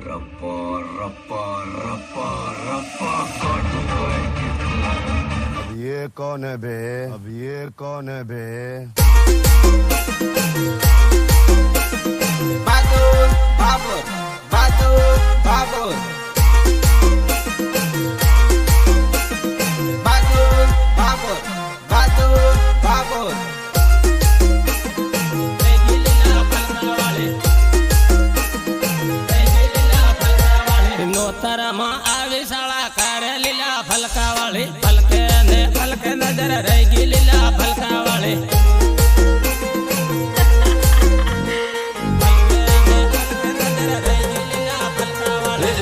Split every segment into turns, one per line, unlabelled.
रप्पा रप्पा रप्पा रप्पा काटू है।
अब ये कौन है बे? अब ये कौन है बे?
बहादुर बाबर, बहादुर बाबर, बहादुर बाबर, बहादुर बाबर।
નોતરમાં આવી શાળા કારે લીલા ફલકા વાળી ફલકે ને ફલકે નજર રહી ગઈ લીલા ફલકા વાળી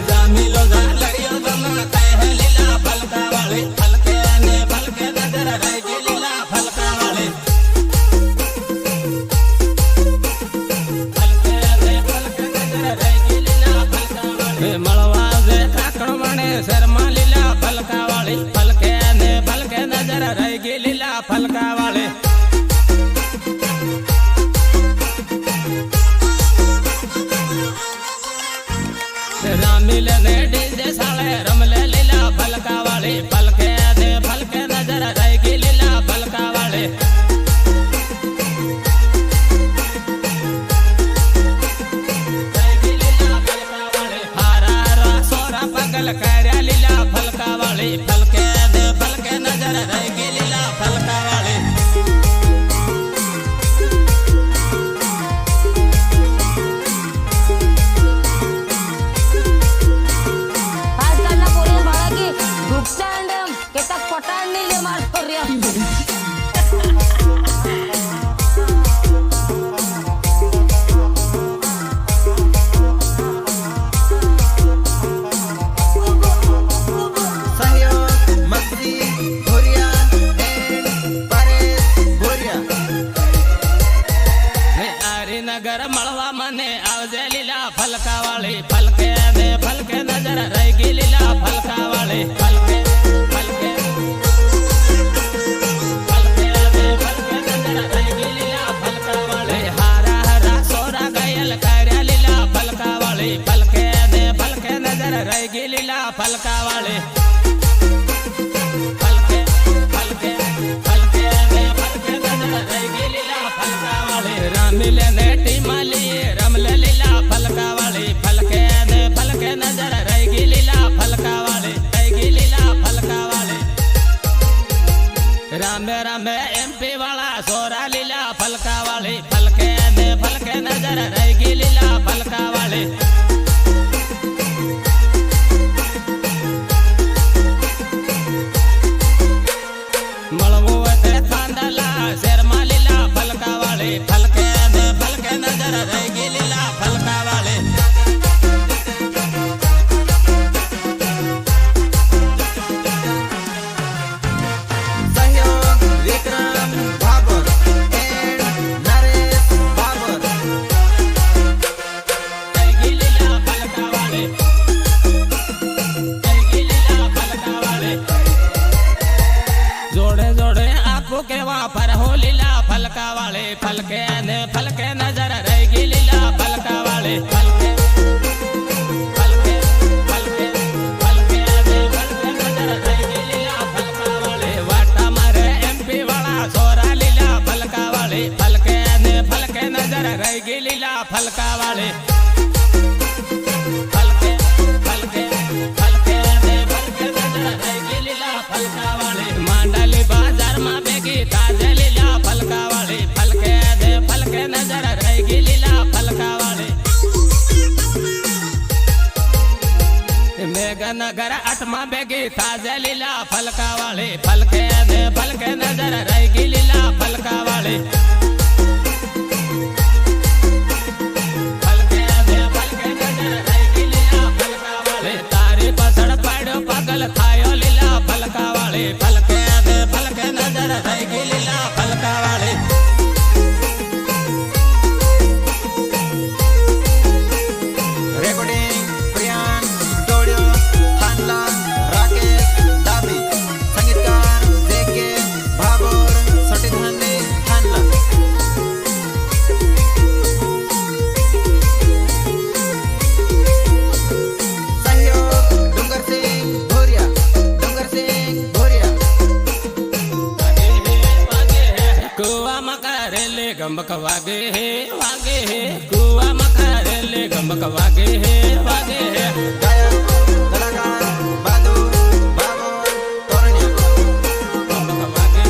જામીલો લડિયો તમને કહે લીલા ફલકા વાળી ફલકે ને ફલકે નજર રહી ગઈ લીલા ફલકા વાળી ફલકે ને ફલકે નજર રહી ગઈ લીલા ફલકા વાળી મળવા शर्मा लीला फलका वाली फलके ने फलके नजर रह गई लीला फलका वाली रामिल ने डीजे साले रमले लीला फलका वाली फलके ने फलके नजर रह गई लीला फलका वाली कार्या लीला फलका वाली फलके दे फलके नजर रह गई लीला फलका वाली
आजकाल ना पोरी बाळा की ग्रुपस्टँड केता पटाण निले मार पर्या नगर मळवा मने आवजे लीला फलका वाली फलके दे फलके नजर रह गई लीला फलका वाली फलके फलके फलके दे फलके नजर रह गई लीला फलका वाली हारा हरा सोरा गयल कार्या लीला फलका वाली फलके दे फलके नजर रह गई लीला फलका वाली फलके फलके फलके दे फलके नजर रह गई लीला फलका वाली रामिल ने रमले लीला फलका वाली फलके दे फलके नजर रह गई लीला फलका वाली रह गई लीला फलका वाली रामे रामे एमपी वाला सोरा लीला फलका वाली फलके दे फलके नजर रह गई लीला फलका वाली मलमू ते थांदला शर्मा लीला फलका वाली फलके दे फलके नजर रह गई लीला फलका वाली
सहयोग विक्रम बाबर एंड नरेश बाबर।
रह गई लीला फलका वाली रह गई लीला फलका वाली जोड़े जोड़े आपको के वहाँ पर हो लीला फलका वाले फलके ने फलके नजर रह गई लीला फलका वाले फलके फलके फलके फलके ने फलके नजर रह गई लीला फलका वाले वाटा मारे एमपी वाला सोरा लीला फलका वाले फलके ने फलके नजर रह गई लीला फलका वाले फलके फलके फलके ने फलके नजर रह गई लीला फलका वाले मांडली बाजार में बेगी ताजे लीला फलका वाली फलके दे फलके नजर रह गई लीला फलका वाली मेघनगर अठमा बेगी ताजे लीला फलका वाली फलके दे फलके नजर रह गई लीला फलका वाली फलके दे फलके नजर रह गई लीला फलका वाली तारी पसड़ पाड़ो पगल थायो लीला फलका वाली फलके दे फलके नजर रह गई लीला फलका वाली
रेकॉर्डिंग प्रियान डोडियो थानला राकेश दाबी संगीतकार जेके भाबोर सटी थानले थानला।
गमक वागे है वागे है
गायक कलाकार बादू बाबर तोरण्या
गमक वागे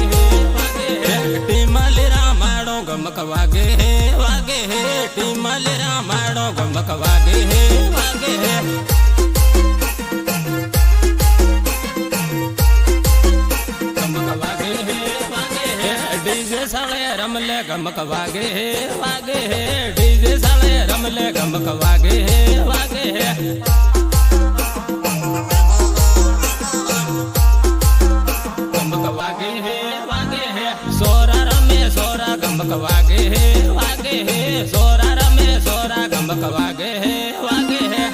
है टीमलेरा माड़ो गमक वागे है वागे है टीमलेरा माड़ो गमक वागे है वागे है गमक वागे है वागे है डीजे साले रमले गमक वागे है वागे है डीजे साले रमले गमक वागे है वागे है गमक वागे है वागे है सोरा रमे सोरा गमक वागे है वागे है सोरा रमे सोरा गमक वागे है वागे है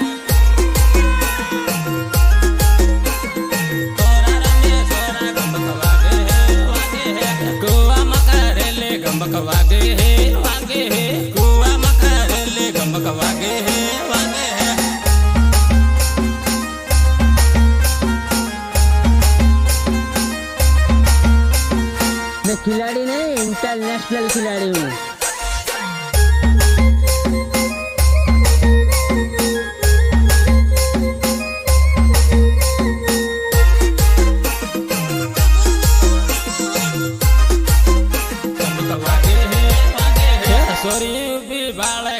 सोरा रमे सोरा गमक वागे है वागे है कुआ मकरेले गमक वागे है वागे है कुआ मकरेले गमक वागे है वागे है
मैं खिलाड़ी नहीं इंटरनेशनल खिलाड़ी हूँ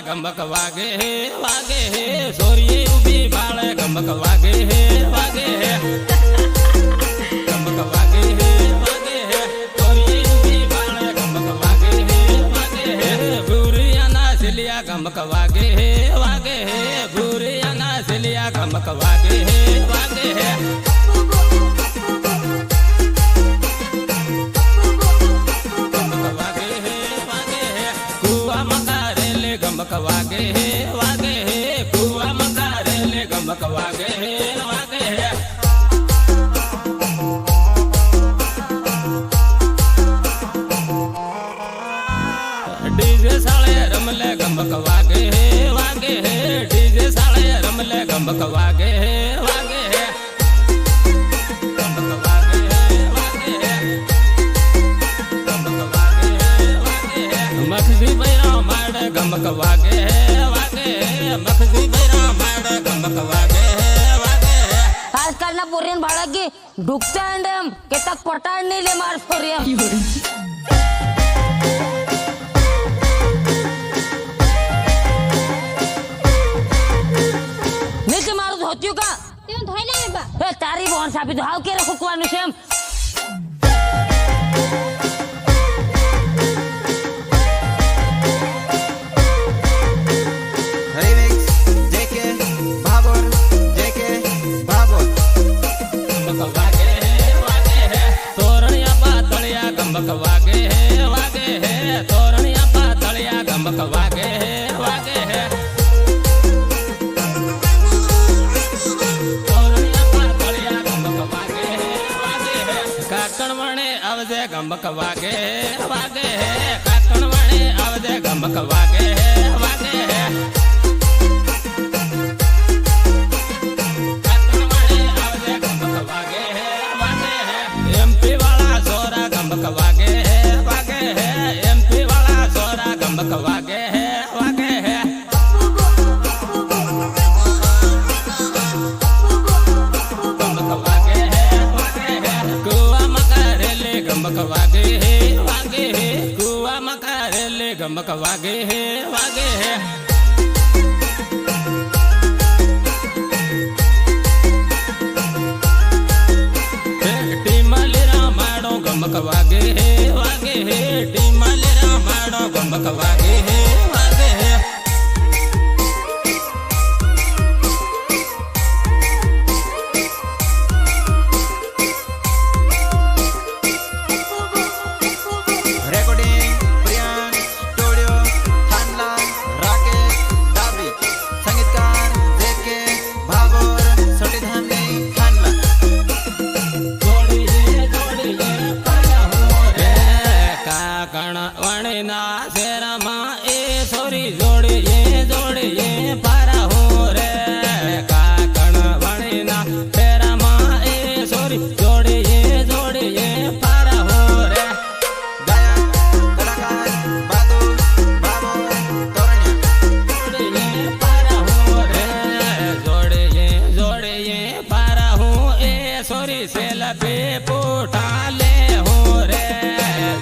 गमक वागे है वागे है सोरी उबी बाले गमक वागे है वागे है गमक वागे है वागे है सोरी उबी बाले गमक वागे है वागे है बुरिया ना सिलिया गमक वागे है वागे है बुरिया ना सिलिया गमक वागे है वागे है गमक वागे है वागे है कुआ मकारेले गमक वागे है वागे है डीजे साले रमले गमक वागे है वागे है डीजे साले रमले गमक वागे है वागे है गमक वागे है वागे है गमक वागे है वागे है मखजी बैरा माड़ गमक वागे है वागे है मखजी बैरा माड़ गमक वागे है वागे है
आजकाल ना पोरीन भाड़ा की ढुकता अंडम के तक पटाण नहीं ले मार पोरिया नीचे मारो धोतियो का
तेन धोइले बा
ए तारी बहन साबी धाव के रखो कुआनु सेम
रिमिक्स जेके बाबर
गमक वागे है वागे है तोरणिया पातलिया गमक वागे है वागे है तोरणिया पातलिया गमक वागे है वागे है तोरणिया पातलिया गमक वागे है वागे है काकण वणे आवजे गमक वागे है वागे है काकण वणे आवजे गमक वागे है वागे है एमपी वाला सोरा गमक वागे है वागे है एमपी वाला सोरा गमक वागे है वागे है गमक वागे है वागे है कुआ मकारेले गमक वागे है वागे है कुआ मकारेले गमक वागे है वागे है गमक वागे है वागे है टीमलेरा माड़ो गमक वागे है वागे है
recording Priyank studio
sorry selfie પૂઠા લે હું રે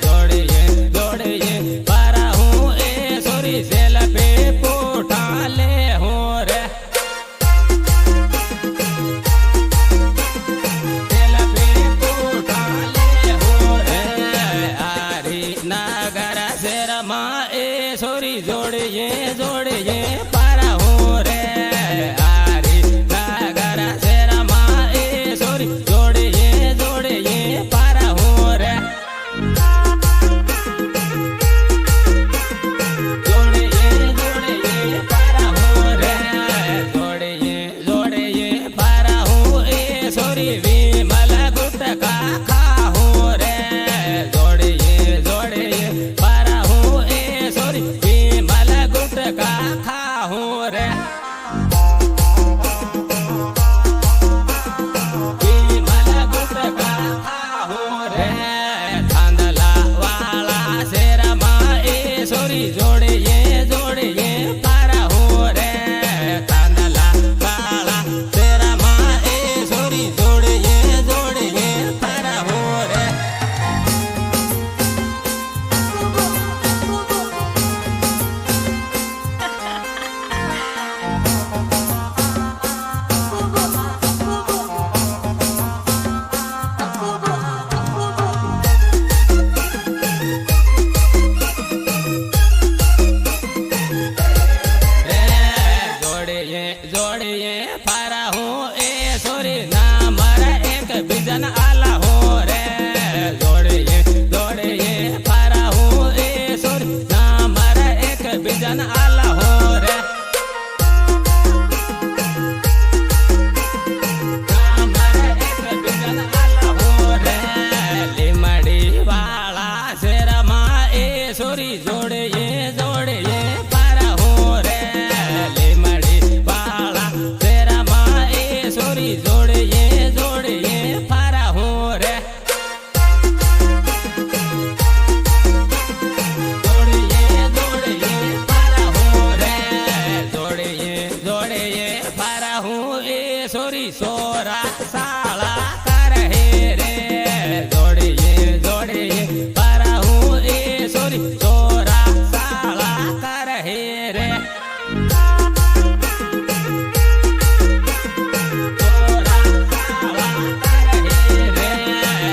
જોડીએ જોડીએ પારા હું એ સોરી સેલ્ફી પૂઠા લે હું રે સેલ્ફી પૂઠા લે હું રે આરી નગર શેરમાં એ સોરી જોડીએ જોડીએ પારા હું રે આરી નગર શેરમાં એ સોરી જોડીએ જોડીએ પારા હું રે જોડીએ જોડીએ પારા હું રે જોડીએ જોડીએ પારા હું એ સોરી વિમલ ગુટકા ખા હું રે જોડીએ જોડીએ પારા હું એ સોરી વિમલ ગુટકા ખા હું રે વિમલ ગુટકા ખા હું રે થાંદલા વાળા શેરમાં એ સોરી જોડીએ જોડીએ પારા હું રે થાંદલા વાળા શેરમાં એ સોરી જોડીએ જોડીએ પારા હું રે જોડીએ જોડીએ પારા હું એ સોરી ના મારા એક બીજન આલા હું રે જોડીએ જોડીએ પારા હું એ સોરી ના મારા એક બીજન આલા હું રે ના મારા એક બીજન આલા હું રે લીમડી વાળા શેરમાં એ સોરી જોડીએ જોડીએ પારા હું રે લીમડી વાળા શેરમાં એ સોરી જોડીએ જોડીએ પારા હું રે જોડીએ જોડીએ પારા હું રે જોડીએ જોડીએ પારા હું એ સોરી સોરા સાળા કરે રે જોડીએ જોડીએ પારા હું એ સોરી સોરા સાળા કરે રે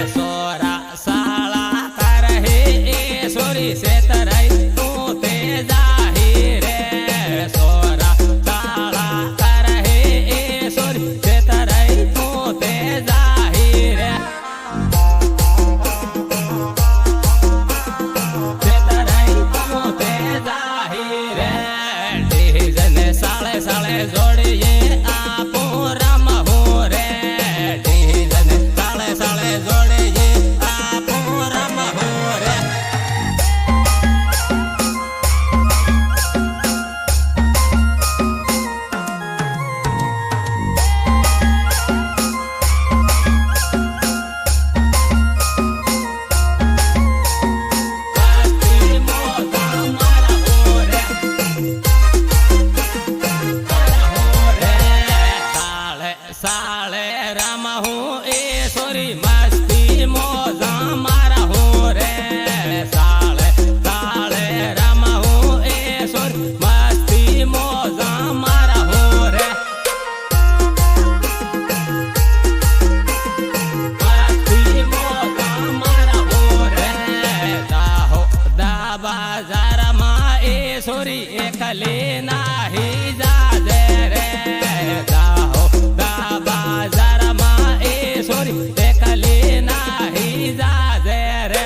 સોરા સાળા કરે એ સોરી સેતરાઈ તું તે જાહી રે સોરા સાળા કરે એ સોરી સેતરાઈ તું તે જાહી રે સેતરાઈ તું તે જાહી રે ડીજને સાળે સાળે જોડીએ આપો રામ હું રે ડીજને સાળે સાળે જોડીએ આપો રામ હું રે પાછી મોતા મારા હું રે સાળે સાળે રામ હું એ સોરી મસ્તી મોજા મારા હું રે સાળે સાળે રામ હું એ સોરી મસ્તી મોજા મારા હું રે મસ્તી મોજા મારા હું રે દાહો દા બાજારમાં એ સોરી એકલી નાહી જાજે રે દાહો દા બાજારમાં એ સોરી એકલી નાહી જાજે રે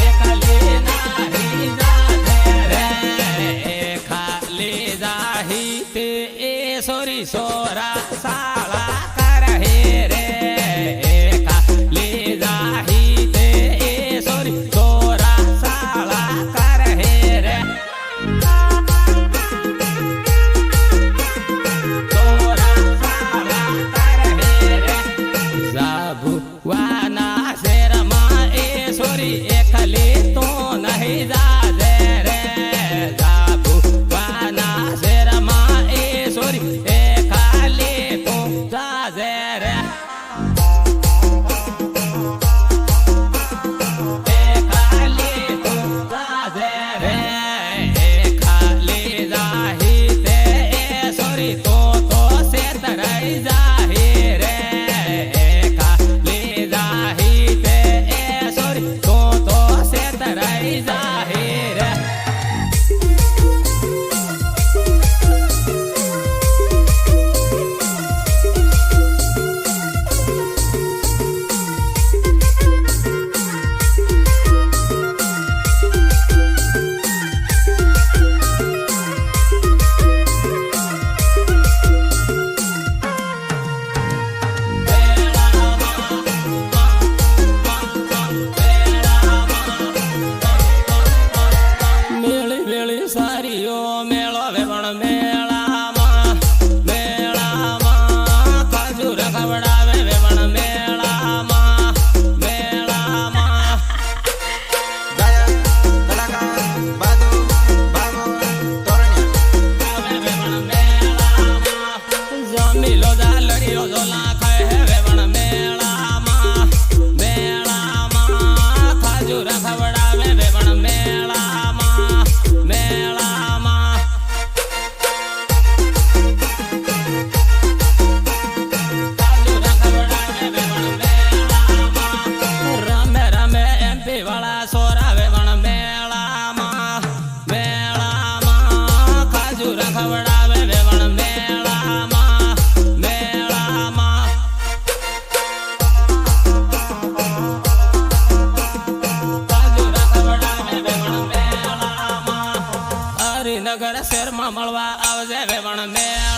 એકલી નાહી જાજે રે એ ખાલી જાહી તે એ સોરી સોરા સાળા કરે રે એ ખાલી જાહી તે એ સોરી સોરા સાળા કરે રે સોરા સાળા કરે રે જાબુ વાના શેરમાં એ સોરી એકલી તો નહીં જાજે રે જાબુ વાના શેરમાં એ સોરી રે ખાલી જાહી તે સોરી તો સેતરાઈ જાહી રે ખાલી જાહી તે સોરી તો સેતરાઈ જાહી રે સારીઓ મેળો વેવણ મેળામાં મેળામાં ખજૂર ખવડાવે વેવણ મેળામાં મેળામાં
ગાયક કલાકાર બાદુ બાબો તોરણિયા
વેવણ મેળામાં જમીલો જાલડીઓ ઝોલા ખાય વેવણ મેળામાં મેળામાં ખજૂર ખવડાવે વેવણ મેળામાં મેળામાં ખજૂર ખવડાવે વેવણ મેળામાં રમે રમે એમપી વાળા સોરા વેવણ મેળામાં મેળામાં ખજૂર ખવડાવે વેવણ મેળામાં મેળામાં ખજૂર ખવડાવે વેવણ મેળામાં હરિનગર શહેરમાં મળવા આવજે વેવણ મેળા